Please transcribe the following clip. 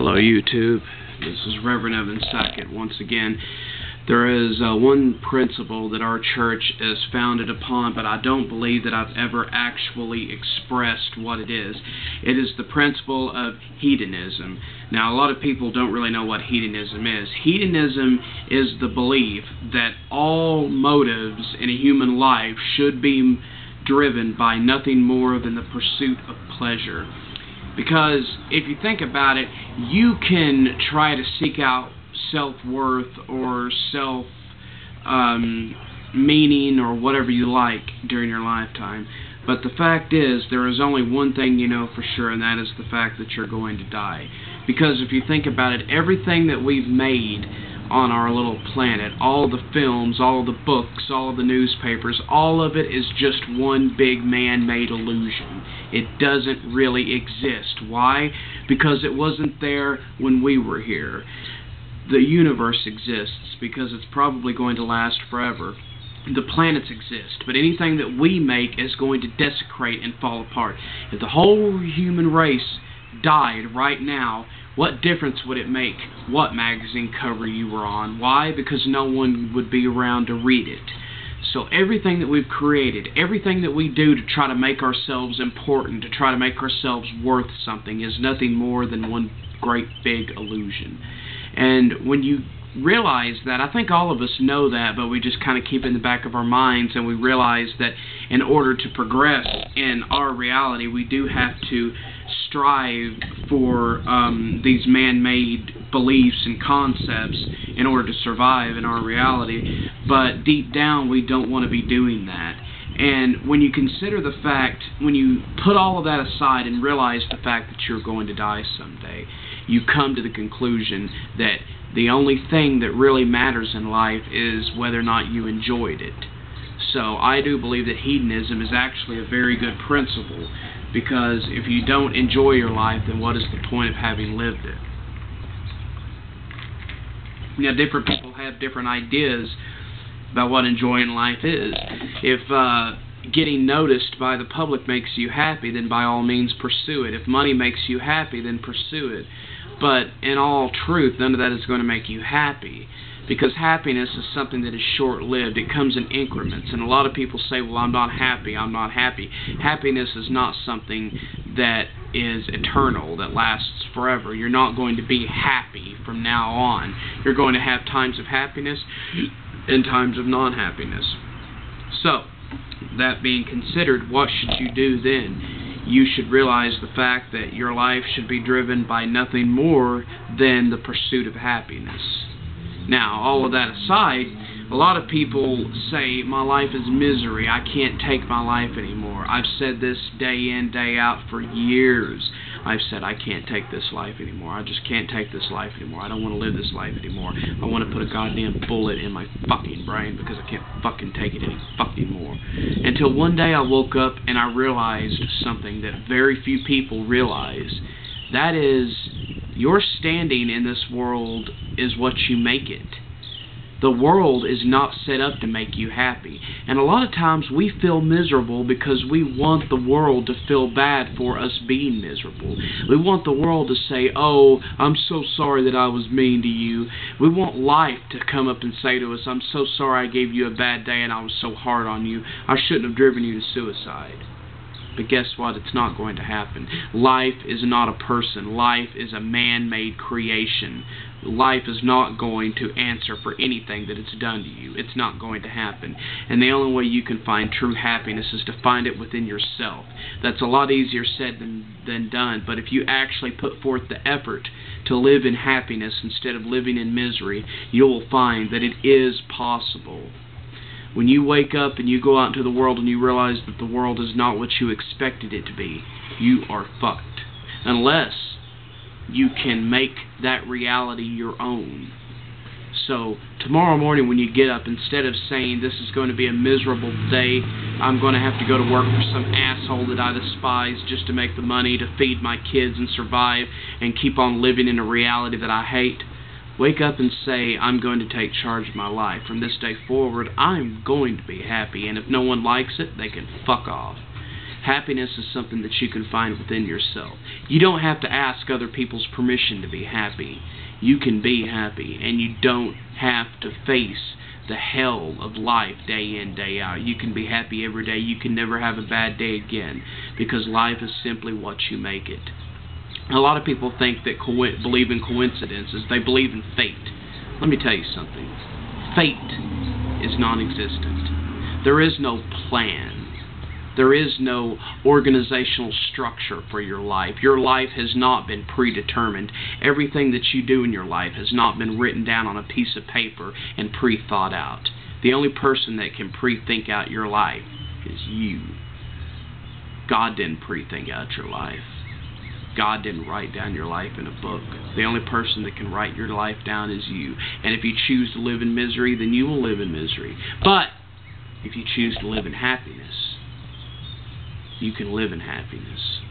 Hello YouTube, this is Reverend Evan Sackett once again. There is one principle that our church is founded upon, but I don't believe that I've ever actually expressed what it is. It is the principle of hedonism. Now, a lot of people don't really know what hedonism is. Hedonism is the belief that all motives in a human life should be driven by nothing more than the pursuit of pleasure. Because if you think about it, you can try to seek out self-worth or self-meaning or whatever you like during your lifetime. But the fact is, there is only one thing you know for sure, and that is the fact that you're going to die. Because if you think about it, everything that we've made on our little planet, all the films, all the books, all the newspapers, all of it is just one big man-made illusion. It doesn't really exist. Why? Because it wasn't there when we were here. The universe exists because it's probably going to last forever. The planets exist, but anything that we make is going to desecrate and fall apart. If the whole human race died right now, what difference would it make what magazine cover you were on? Why? Because no one would be around to read it. So everything that we've created, everything that we do to try to make ourselves important, to try to make ourselves worth something, is nothing more than one great big illusion. And when you realize that, I think all of us know that, but we just kind of keep it in the back of our minds, and we realize that in order to progress in our reality, we do have to strive for these man-made beliefs and concepts in order to survive in our reality. But deep down, we don't want to be doing that. And when you consider the fact, when you put all of that aside and realize the fact that you're going to die someday, you come to the conclusion that the only thing that really matters in life is whether or not you enjoyed it. So I do believe that hedonism is actually a very good principle, because if you don't enjoy your life, then what is the point of having lived it? Now, different people have different ideas about what enjoying life is. If getting noticed by the public makes you happy, then by all means pursue it. If money makes you happy, then pursue it. But in all truth, none of that is going to make you happy, because happiness is something that is short-lived. It comes in increments, and a lot of people say, well, I'm not happy, I'm not happy. Happiness is not something that is eternal, that lasts forever. You're not going to be happy from now on. You're going to have times of happiness and times of non-happiness. So, that being considered, what should you do then? You should realize the fact that your life should be driven by nothing more than the pursuit of happiness. Now, all of that aside, a lot of people say, my life is misery, I can't take my life anymore. I've said this day in, day out for years. I've said, I can't take this life anymore. I just can't take this life anymore. I don't want to live this life anymore. I want to put a goddamn bullet in my fucking brain because I can't fucking take it any fucking more. Until one day I woke up and I realized something that very few people realize. That is, your standing in this world is what you make it. The world is not set up to make you happy. And a lot of times we feel miserable because we want the world to feel bad for us being miserable. We want the world to say, oh, I'm so sorry that I was mean to you. We want life to come up and say to us, I'm so sorry I gave you a bad day and I was so hard on you. I shouldn't have driven you to suicide. But guess what? It's not going to happen. Life is not a person. Life is a man-made creation. Life is not going to answer for anything that it's done to you. It's not going to happen. And the only way you can find true happiness is to find it within yourself. That's a lot easier said than done, but if you actually put forth the effort to live in happiness instead of living in misery, you will find that it is possible. When you wake up and you go out into the world and you realize that the world is not what you expected it to be, you are fucked. Unless you can make that reality your own. So, tomorrow morning when you get up, instead of saying, this is going to be a miserable day, I'm going to have to go to work for some asshole that I despise just to make the money to feed my kids and survive and keep on living in a reality that I hate, wake up and say, I'm going to take charge of my life. From this day forward, I'm going to be happy, and if no one likes it, they can fuck off. Happiness is something that you can find within yourself. You don't have to ask other people's permission to be happy. You can be happy, and you don't have to face the hell of life day in, day out. You can be happy every day. You can never have a bad day again, because life is simply what you make it. A lot of people think that believe in coincidences. They believe in fate. Let me tell you something. Fate is non-existent. There is no plan. There is no organizational structure for your life. Your life has not been predetermined. Everything that you do in your life has not been written down on a piece of paper and pre-thought out. The only person that can pre-think out your life is you. God didn't pre-think out your life. God didn't write down your life in a book. The only person that can write your life down is you. And if you choose to live in misery, then you will live in misery. But if you choose to live in happiness, you can live in happiness.